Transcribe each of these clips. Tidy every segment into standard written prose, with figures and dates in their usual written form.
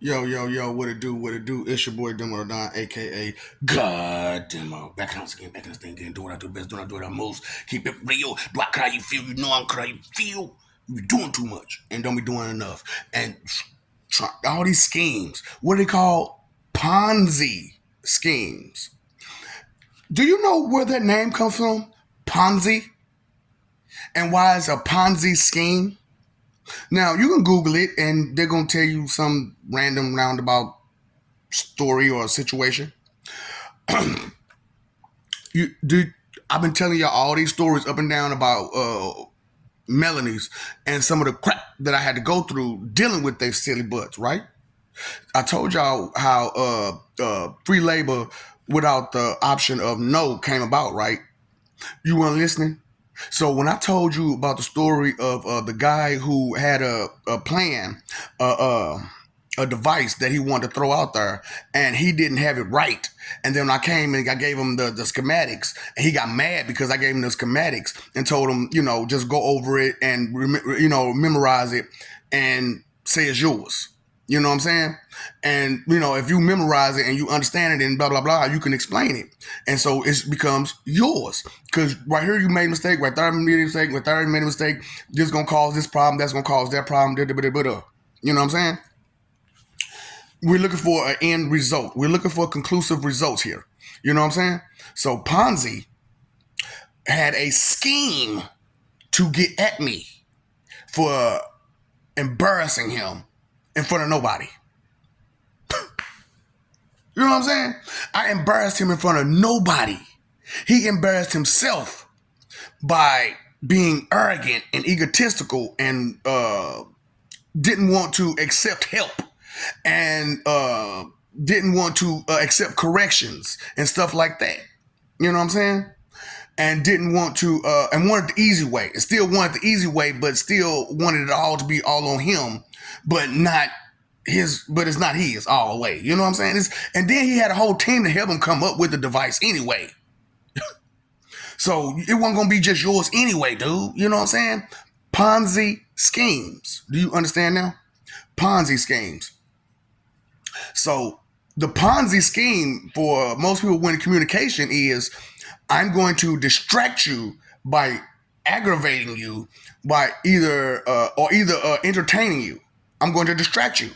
Yo, yo, yo, what it do, what it do? It's your boy Demo Don, aka God Demo. Back once again, back in this thing again, do what I do best, do what I do what I most. Keep it real. Do I cry you feel? You know I'm cry you feel. You be doing too much and don't be doing enough. And all these schemes, what are they called? Ponzi schemes. Do you know where that name comes from? Ponzi? And why it's a Ponzi scheme? Now you can Google it and they're gonna tell you some random roundabout story or situation. You do. I've been telling y'all all these stories up and down about Melanie's and some of the crap that I had to go through dealing with their silly butts. Right? I told y'all how free labor without the option of no came about. Right? You weren't listening. So when I told you about the story of the guy who had a plan, uh, uh, a device that he wanted to throw out there, and he didn't have it right. And then I came and I gave him the schematics, and he got mad because I gave him the schematics and told him, just go over it and memorize it and say it's yours. You know what I'm saying? And if you memorize it and you understand it and blah blah blah, you can explain it, and so it becomes yours. Because right here you made a mistake, right there you made a mistake, right there you made a mistake. This is gonna cause this problem, that's gonna cause that problem. You know what I'm saying? We're looking for an end result. We're looking for conclusive results here. You know what I'm saying? So Ponzi had a scheme to get at me for embarrassing him in front of nobody. You know what I'm saying? I embarrassed him in front of nobody. He embarrassed himself by being arrogant and egotistical and didn't want to accept help and didn't want to accept corrections and stuff like that. You know what I'm saying? And didn't want to, and wanted the easy way. And still wanted the easy way, but still wanted it all to be all on him, but not his, but it's not his all the way. You know what I'm saying? And then he had a whole team to help him come up with the device anyway. So it wasn't going to be just yours anyway, dude. You know what I'm saying? Ponzi schemes. Do you understand now? Ponzi schemes. So the Ponzi scheme for most people when communication is I'm going to distract you by aggravating you by either entertaining you. I'm going to distract you.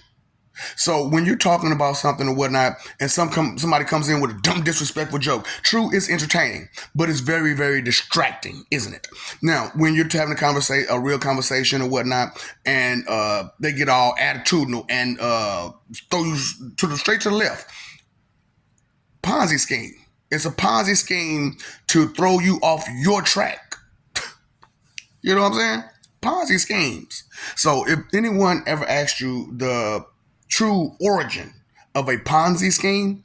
So when you're talking about something or whatnot, and somebody comes in with a dumb, disrespectful joke, true, it's entertaining, but it's very, very distracting, isn't it? Now, when you're having a real conversation or whatnot, and they get all attitudinal and throw you straight to the left, Ponzi scheme. It's a Ponzi scheme to throw you off your track. You know what I'm saying? Ponzi schemes. So if anyone ever asked you the true origin of a Ponzi scheme,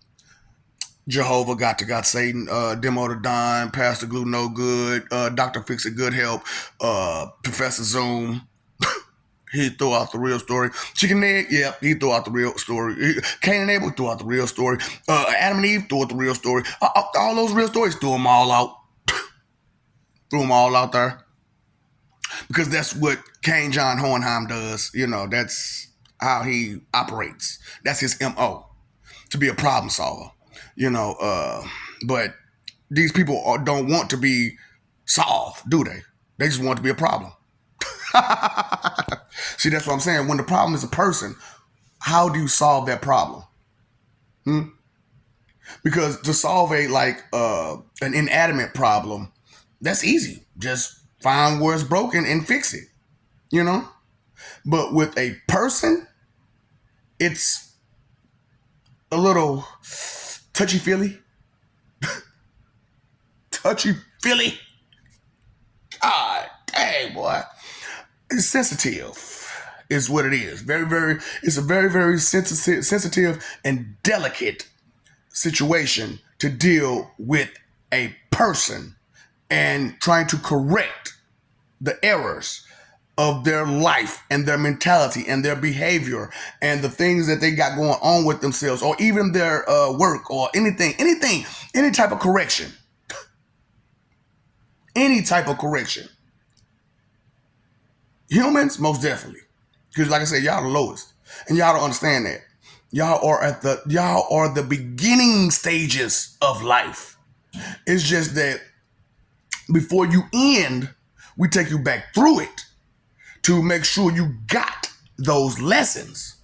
Jehovah got Satan, Demo the Don, Pastor Glue No Good, Dr. Fix It Good Help, Professor Zoom. He threw out the real story. Chicken Egg, yeah, he threw out the real story. Cain and Abel threw out the real story. Adam and Eve threw out the real story. All those real stories, threw them all out. Threw them all out there. Because that's what Cain John Hohenheim does. That's how he operates. That's his MO, to be a problem solver. But these people don't want to be solved, do they? They just want to be a problem. See, that's what I'm saying. When the problem is a person, how do you solve that problem? Because to solve an inanimate problem, that's easy. Just find where it's broken and fix it. You know? But with a person, it's a little touchy feely. Touchy feely. God dang, boy. It's sensitive, is what it is. It's a very, very sensitive and delicate situation to deal with a person and trying to correct the errors of their life and their mentality and their behavior and the things that they got going on with themselves or even their work or anything, any type of correction. Any type of correction. Humans, most definitely. Because like I said, y'all the lowest. And y'all don't understand that. Y'all are the beginning stages of life. It's just that before you end, we take you back through it to make sure you got those lessons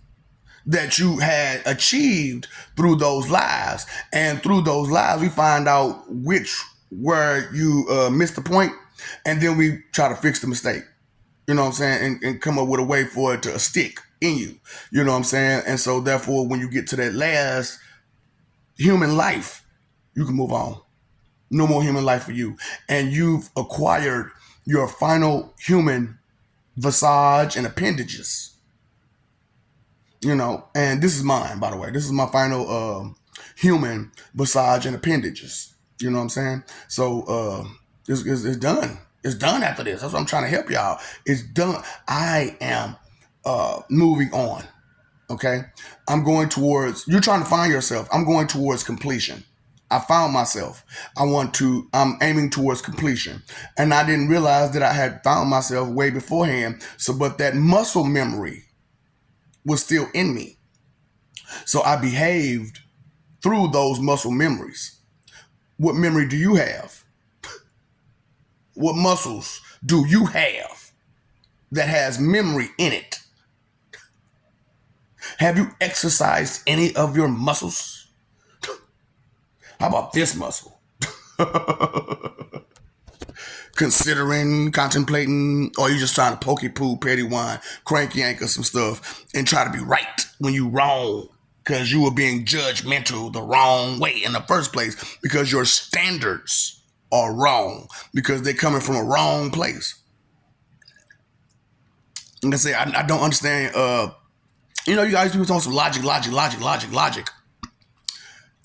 that you had achieved through those lives. And through those lives, we find out which where you missed the point, and then we try to fix the mistake. You know what I'm saying? And come up with a way for it to stick in you. You know what I'm saying? And so therefore, when you get to that last human life, you can move on. No more human life for you. And you've acquired your final human visage and appendages. And this is mine, by the way. This is my final human visage and appendages. You know what I'm saying? So it's done. It's done after this. That's what I'm trying to help y'all. It's done. I am moving on. Okay? You're trying to find yourself. I'm going towards completion. I found myself. I'm aiming towards completion. And I didn't realize that I had found myself way beforehand. But that muscle memory was still in me. So I behaved through those muscle memories. What memory do you have? What muscles do you have that has memory in it? Have you exercised any of your muscles? How about this muscle? Considering, contemplating, or you just trying to pokey poo, petty wine, cranky yank or some stuff and try to be right when you wrong because you were being judgmental the wrong way in the first place because your standards are wrong because they're coming from a wrong place. Like I say, I don't understand. You guys do some logic.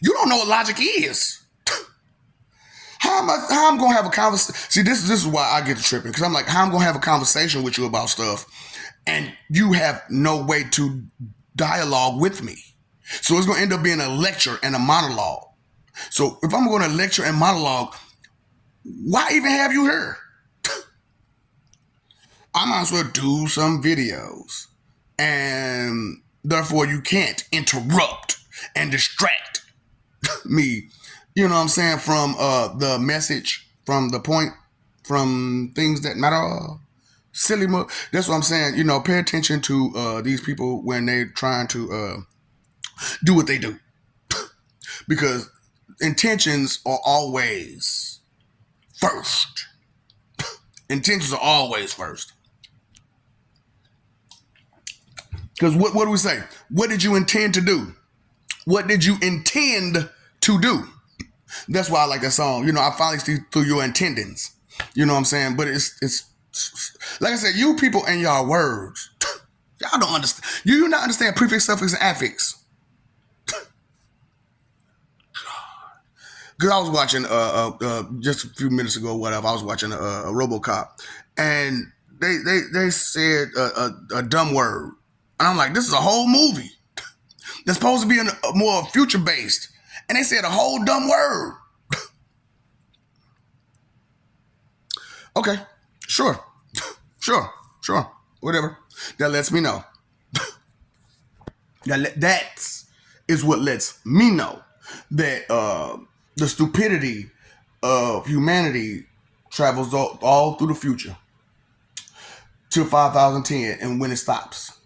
You don't know what logic is. How I'm gonna have a conversation? See, this is why I get to tripping because I'm like, how I'm gonna have a conversation with you about stuff, and you have no way to dialogue with me. So it's gonna end up being a lecture and a monologue. So if I'm going to lecture and monologue, why even have you here? I might as well do some videos, and therefore you can't interrupt and distract me, you know what I'm saying, from the message, from the point, from things that matter. That's what I'm saying. Pay attention to these people when they're trying to do what they do, because intentions are always first. Intentions are always first. Because what do we say? What did you intend to do? What did you intend to do? That's why I like that song. I finally see through your intendings. You know what I'm saying? But it's like I said, you people and y'all words, y'all don't understand. You do not understand prefix, suffix, and affix. Because I was watching just a few minutes ago, whatever. I was watching a RoboCop, and they said a dumb word, and I'm like, this is a whole movie that's supposed to be more future based, and they said a whole dumb word. Okay, sure, whatever. That lets me know. That is what lets me know that the stupidity of humanity travels all through the future to 5010 and when it stops.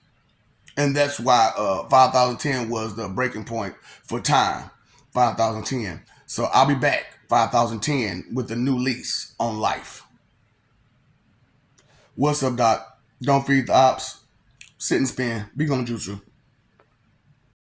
And that's why 5010 was the breaking point for time, 5010. So I'll be back 5010 with a new lease on life. What's up, Doc? Don't feed the ops. Sit and spin. Be gonna jutsu.